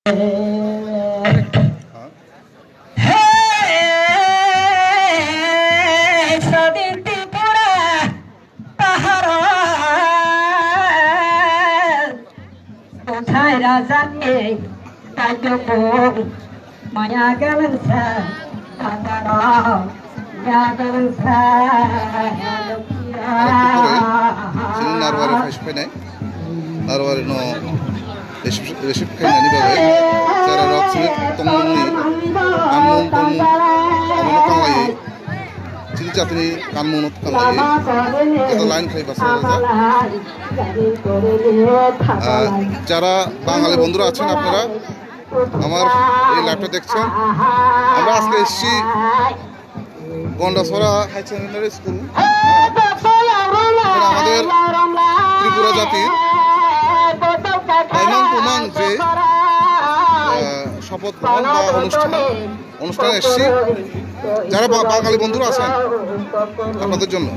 Razane tajuku maya galangsa tataro ya galangsa sini narwari fresh penai narwari no resip kainani bagai cara rok sini tomuni amung tomu amunu kangai sini jatuni kanmunu kangai kita lain kai basar যারা বাঙালি বন্ধুরা আছেন আপনারা আমার এই লাইভটা দেখছেন আমরা আজকে এসেছি গন্ডাছড়া হাই সেকেন্ডারি স্কুল আমাদের ত্রিপুরা জাতির তাইমাং পুমাং যে শপথ গ্রহণ বা অনুষ্ঠানে এসেছি যারা বাঙালি বন্ধুরা আছেন আপনাদের জন্য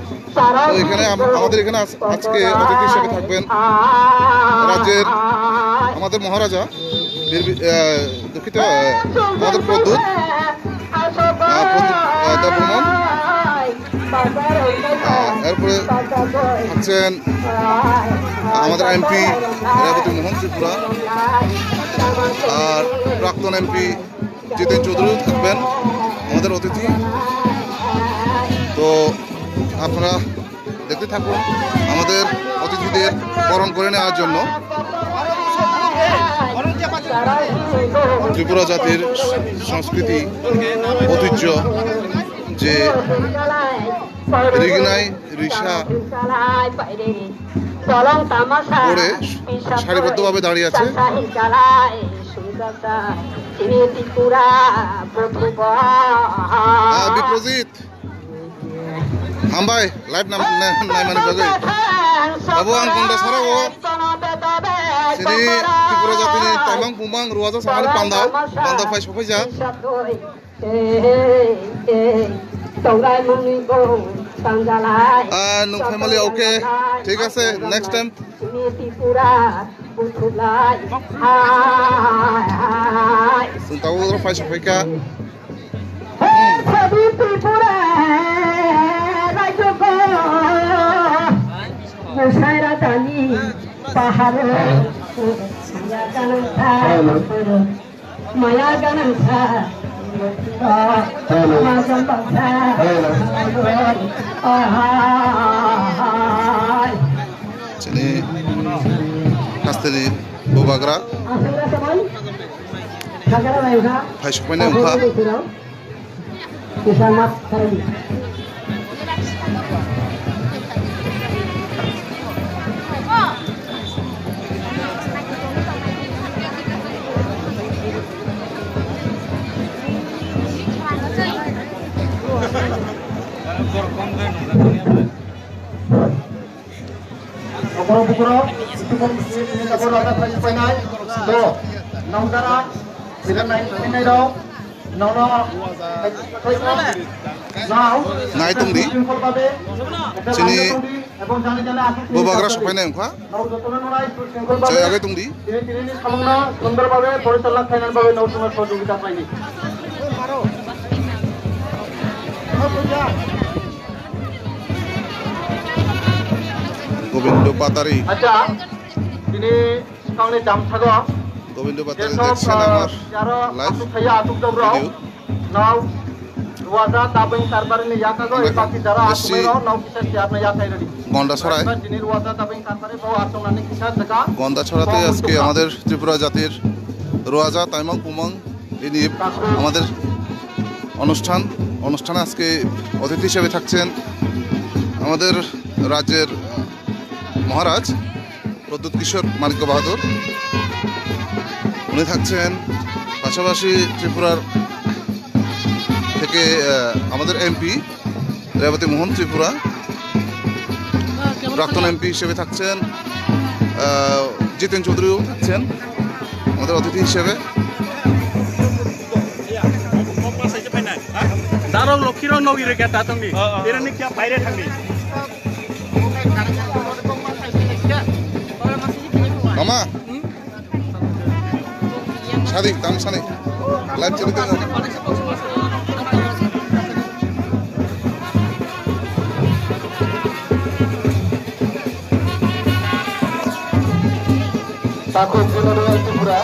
তো এখানে আমাদের এখানে আজকে অতিথি হিসেবে থাকবেন রাজ্যের আমাদের মহারাজা দুঃখিত আমাদের প্রদ্যুৎ দেববর্মন, এরপরে থাকছেন আমাদের এমপি রেবতী মোহন ত্রিপুরা আর প্রাক্তন এমপি জিতেন চৌধুরী থাকবেন আমাদের অতিথি। তো আপনারা দেখতে থাকুন আমাদের অতিথিদের বরণ করে নেওয়ার জন্য ত্রিপুরা জাতির সংস্কৃতি ঐতিহ্য যে রিগনাই রিসা পরে সারিবদ্ধভাবে দাঁড়িয়ে আছে। বিপ্রজিৎ হামবাই লাইভ নাই মানে বাজাই বাবু আং গন্ডাছড়া ও সিনি ত্রিপুরা জাতিनि তাইমাং পুমাং रुवाजा साहानि पान्दा फाय सफैजा নো ফ্যামিলি ওকে ঠিক আছে next time tahu fay sofika maya ganangsa sini kasteli bobagra fay sofine ungka nai tungdi sini bobagra sofine ungka jaya age tungdi সুন্দরভাবে পরিচালনা ফাইনালভাবে নৌসেনার সহযোগিতা পাইনি গোবিন্দ পাতারি আচ্ছা তিনি সামনে জাম থাকো গোবিন্দ পাতারি দেখছেন আমার লাইভ ভিডিও নাও রুয়াজা তাবেং সারবারনি ইয়াকাগো এই বাকি যারা আসবে নাও কিসা সিয়ারনা ইয়াকাই রেডি গন্ডাছড়ায় তিনি রুয়াজা তাবেং সারবারে বাও আতনানি কিসা জায়গা গন্ডাছড়াতে আজকে আমাদের ত্রিপুরা জাতির রুয়াজা তাইমাং পুমাং এই নিয়ে আমাদের অনুষ্ঠানে আজকে অতিথি হিসেবে থাকছেন আমাদের রাজ্যের মহারাজ প্রদ্যুৎ কিশোর মানিক্য বাহাদুর, উনি থাকছেন। পাশাপাশি ত্রিপুরার থেকে আমাদের এমপি রেবতী মোহন ত্রিপুরা, প্রাক্তন এমপি হিসেবে থাকছেন জিতেন চৌধুরীও থাকছেন আমাদের অতিথি হিসেবে। দারং লক্ষীর নগীরে কেটা তুমি এরানি কি বাইরে থাকবি মামা সাদিক তামসানি লাইভ চলতে Takut Gunung Tripura,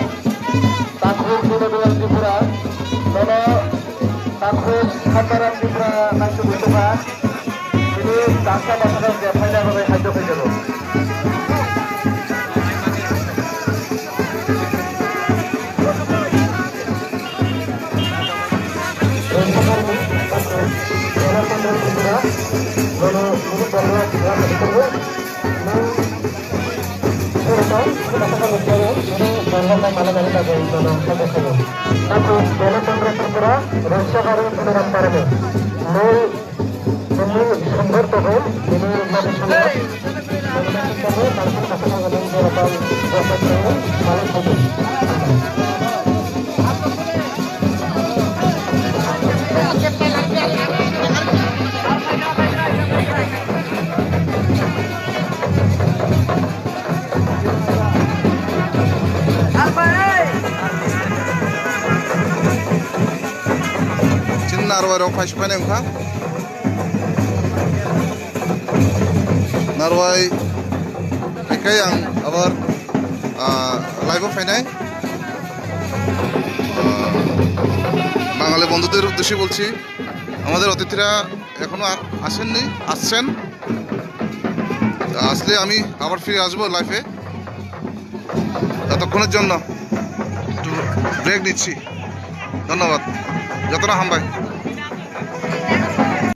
takut Gunung Tripura, nono takut Hantaran Tripura nanti bercoba. Ini tangkap masalah dia pada orang hadir hadir. Narwai rok fai supaya nengka Narwai kayak yang abar live fai nai বাঙালি বন্ধুদের উদ্দেশ্যে বলছি আমাদের অতিথিরা এখনো আসেননি আসছেন আসলে আমি আবার ফিরে আসবো লাইফে ততক্ষণের জন্য একটু ব্রেক নিচ্ছি ধন্যবাদ যতটা হামবাই